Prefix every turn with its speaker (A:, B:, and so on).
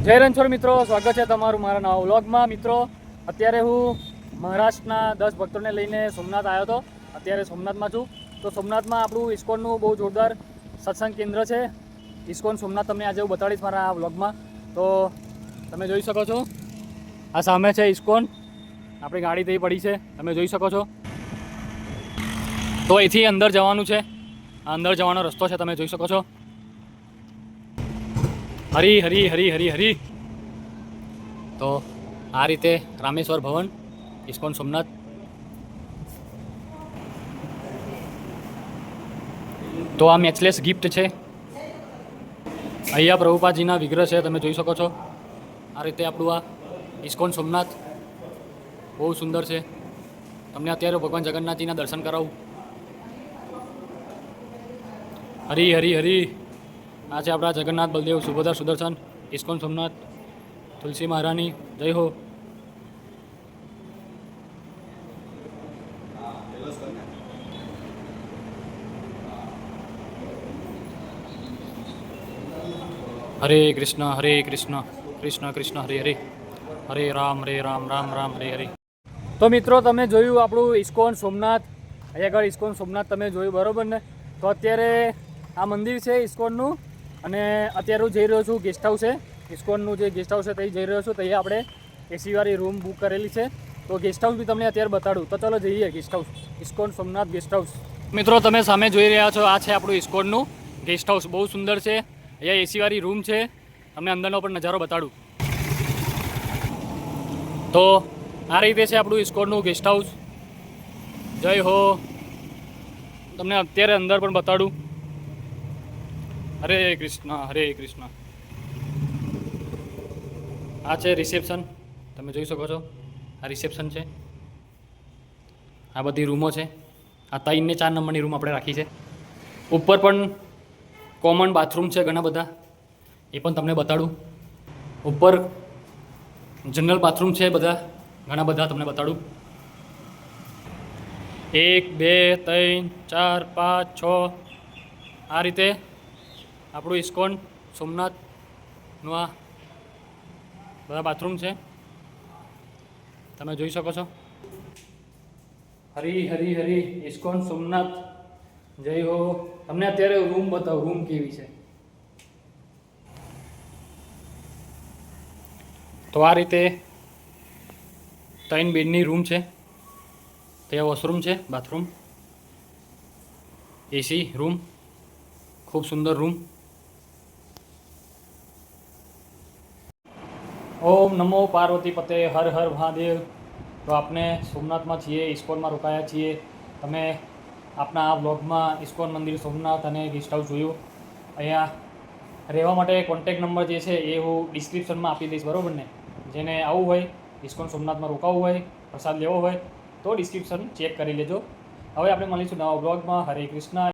A: જય રણછોડ મિત્રો, સ્વાગત છે તમારું મારા નવા વ્લોગમાં. મિત્રો, અત્યારે હું મહારાષ્ટ્રના 10 ભક્તોને લઈને સોમનાથ આવ્યો હતો. અત્યારે સોમનાથમાં છું. તો સોમનાથમાં આપણું ઇસ્કોનનું બહુ જોરદાર સત્સંગ કેન્દ્ર છે. ઇસ્કોન સોમનાથ તમને આજે હું બતાડીશ મારા આ વ્લોગમાં. તો તમે જોઈ શકો છો, આ સામે છે ઇસ્કોન. આપણી ગાડી થઈ પડી છે, તમે જોઈ શકો છો. તો અહીંથી અંદર જવાનું છે. આ અંદર જવાનો રસ્તો છે, તમે જોઈ શકો છો. હરી હરી હરી હરી હરી. તો આ રીતે રામેશ્વર ભવન, ઇસ્કોન સોમનાથ. તો આ મેચલેસ ગિફ્ટ છે. અહીંયા પ્રભુપાદજીના વિગ્રહ છે, તમે જોઈ શકો છો. આ રીતે આપણું આ ઇસ્કોન સોમનાથ બહુ સુંદર છે. તમને અત્યારે ભગવાન જગન્નાથજીના દર્શન કરાવું. હરી હરી હરી. આ છે આપણા જગન્નાથ, બલદેવ, સુભદ્રા, સુદર્શન, ઇસ્કોન સોમનાથ, તુલસી મહારાણી. જય હો. હરે કૃષ્ણ કૃષ્ણ કૃષ્ણ હરે હરે, હરે રામ રામ રામ હરે હરે. તો મિત્રો, તમે જોયું આપણું ઇસ્કોન સોમનાથ. અહીંયા આગળ ઇસ્કોન સોમનાથ તમે જોયું, બરાબર ને? તો અત્યારે આ મંદિર છે ઇસ્કોનનું, અને અત્યારે હું જઈ રહ્યો છું ગેસ્ટ હાઉસ છે. ઇસ્કોનનું જે ગેસ્ટ હાઉસ છે ત્યાં જઈ રહ્યો છું. ત્યાં આપણે એસીવાળી રૂમ બુક કરેલી છે. તો ગેસ્ટ હાઉસ બી તમને અત્યારે બતાડું. તો ચાલો જઈએ guest house, ISKCON Somnath guest house. મિત્રો, તમે સામે જોઈ રહ્યા છો, આ છે આપણું ઇસ્કોનનું ગેસ્ટ હાઉસ. બહુ સુંદર છે. અહીંયા એસીવાળી રૂમ છે. તમને અંદરનો પણ નજારો બતાડું. તો આ રીતે છે આપણું ઇસ્કોનનું ગેસ્ટ હાઉસ. જય હો. તમને અત્યારે અંદર પણ બતાડું. હરે કૃષ્ણ હરે કૃષ્ણ. આ છે રિસેપ્શન, તમે જોઈ શકો છો. આ રિસેપ્શન છે. આ બધી રૂમો છે. આ 3 ને 4 નંબરની રૂમ આપણે રાખી છે. ઉપર પણ કોમન બાથરૂમ છે ઘણા બધા, એ પણ તમને બતાડું. ઉપર જનરલ બાથરૂમ છે બધા, ઘણા બધા તમને બતાડું. 1 2 3 4 5 6. આ રીતે આપણું ઇસ્કોન સોમનાથનું આ બધા બાથરૂમ છે, તમે જોઈ શકો છો. હરી હરી હરી, ઇસ્કોન સોમનાથ. જય હો. તમને અત્યારે રૂમ બતાવો, રૂમ કેવી છે. તો આ રીતે 3 બેડની રૂમ છે. ત્યાં વોશરૂમ છે, બાથરૂમ, એસી રૂમ, ખૂબ સુંદર રૂમ. ઓમ નમો પાર્વતી પતે, હર હર મહાદેવ. તો આપણે સોમનાથમાં છીએ, ઇસ્કોનમાં રોકાયા છીએ. તમે આપણા આ બ્લોગમાં ઇસ્કોન મંદિર સોમનાથ અને ગેસ્ટ હાઉસ જોયું. અહીંયા રહેવા માટે કોન્ટેક નંબર જે છે એ હું ડિસ્ક્રિપ્શનમાં આપી દઈશ, બરાબર ને? જેને આવવું હોય, ઇસ્કોન સોમનાથમાં રોકાવું હોય, પ્રસાદ લેવો હોય, તો ડિસ્ક્રિપ્શન ચેક કરી લેજો. હવે આપણે મળીશું નવા બ્લોગમાં. હરે કૃષ્ણ.